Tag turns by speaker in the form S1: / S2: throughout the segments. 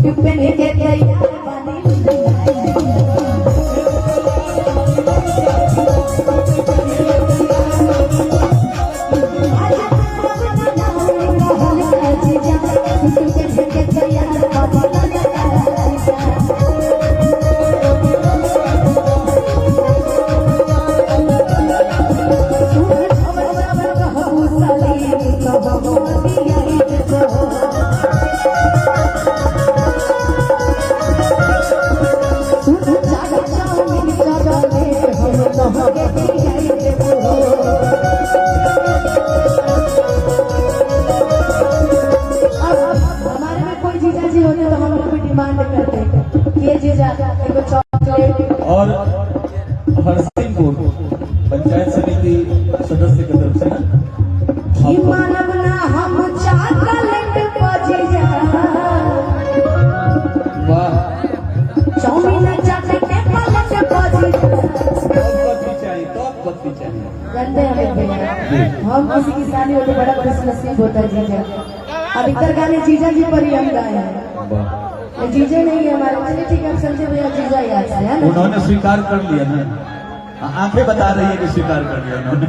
S1: Suit पहन के तैयार बानी
S2: और हरसिंहपुर पंचायत समिति सदस्य की तरफ से ना
S1: मानव ना हम चॉकलेट बजीजा
S2: वाह
S1: चाउमीन चाटे के पलट बजीजा
S2: टॉप बत्ती चाहिए
S1: जानते हैं भैया हम किसी की शादी हो तो बड़ा खुशनसीब होता है जीजा। अब इधर गाने जीजा जी पर ही हम गाए हैं जीजे नहीं है हमारे। चलिए ठीक है, संजय भैया जीजा ही आता है ना।
S2: उन्होंने स्वीकार कर लिया ना, आंखें बता रही है कि स्वीकार कर लिया उन्होंने।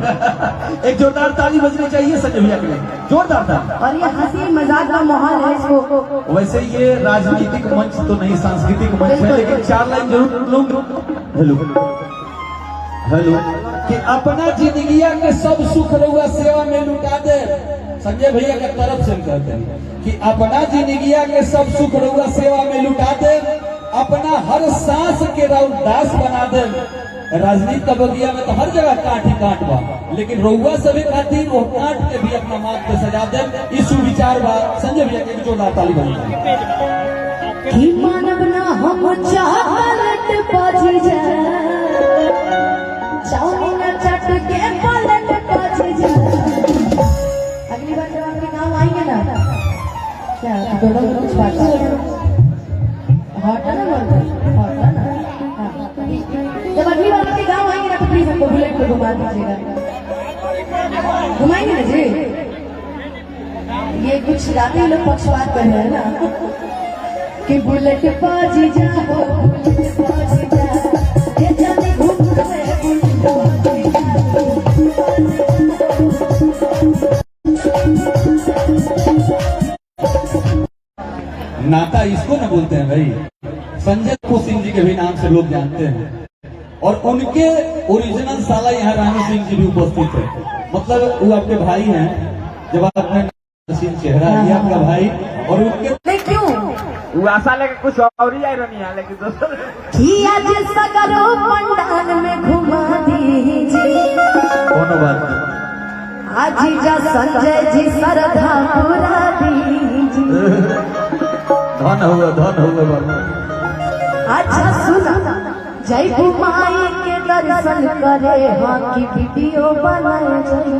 S2: एक जोरदार ताली बजनी चाहिए संजय भैया के लिए, जोरदार ताली।
S1: और ये हंसी मजाक का माहौल है इसको।
S2: वैसे ये राजनीतिक मंच तो नहीं, सांस्कृतिक मंच है, लेकिन 4 लाइन जरूर लूंगा। हेलो हेलो कि अपना जिंदगिया के सब सुख रहुआ सेवा में लुटा दे। संजय भैया के तरफ से कहते हैं कि अपना जिंदगिया के सब सुख रहुआ सेवा में लुटा दे, अपना हर सांस के दास बना दे। राजनीति का बगिया में तो हर जगह काट ही काट बा, लेकिन रहुआ सभी खातिर वो काट के भी अपना माथ पे सजा दे। इस सुविचार बा संजय भैया के जोरदार ताली बजाएं।
S1: कि मानव ना हम चॉकलेट बजीजा चाउमीन चाट के पलट बजीजा। अगली बार जब आपके गाँव आएंगे ना, क्या दोनों को कुछ बात हॉट है ना, हॉट है ना। जब अगली बार आपके गाँव आएंगे ना तो प्लीज हमको बुलेट पे घुमा दीजिएगा। घुमाएंगे ना जी। ये कुछ रातें लोग पक्षपात कर रहे हैं ना कि बुलेट बाजी जाओ, बुलेट बाजी जाओ, ये जाने घूमता है
S2: नाता इसको न बोलते हैं भाई। संजय सिंह जी के भी नाम से लोग जानते हैं, और उनके ओरिजिनल साला यहाँ राणा सिंह जी भी उपस्थित है। मतलब वो आपके भाई हैं, जब आपने चेहरा ये आपका भाई, और उनके
S1: क्यों
S3: वो आशा लेके कुछ और ही आयरनी है, लेकिन दोस्तों
S1: आज सगरो पंडाल में घुमा दीजिए।
S2: कोनो बात नहीं,
S1: आज जा संजय जी श्रद्धा पूरा दीजिए।
S2: धन हुआ बाबा।
S1: अच्छा सुना, जय घुमाई के दर्शन करे, हाँ की वीडियो बनाए जाए।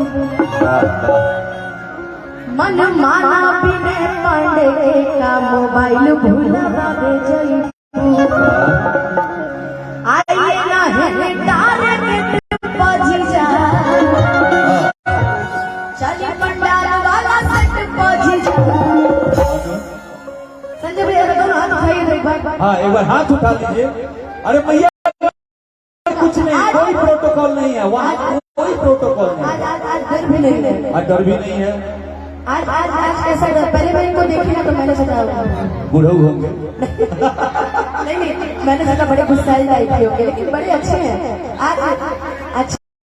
S1: मन माना बिने पांडे का मोबाइल भूलवा दे जाई। आइए ना है डायरेक्ट बजीजा, चलिए पंडाल वाला सेट बजीजा। संजय भैया का दोनों हाथ उठाइए एक बार।
S2: हाँ एक बार हाथ उठा लीजिए। अरे भैया कुछ नहीं, कोई प्रोटोकॉल नहीं है वहाँ, कोई प्रोटोकॉल नहीं है।
S1: आज डर भी नहीं है,
S2: आज डर भी नहीं है।
S1: आज आज आज ऐसा पहले मैं इनको देखी ना तो मैंने सोचा
S2: बुढ़ऊ होंगे।
S1: नहीं मैंने सोचा बड़े गुस्साई टाइप के होंगे, लेकिन बड़े अच्छे हैं। आज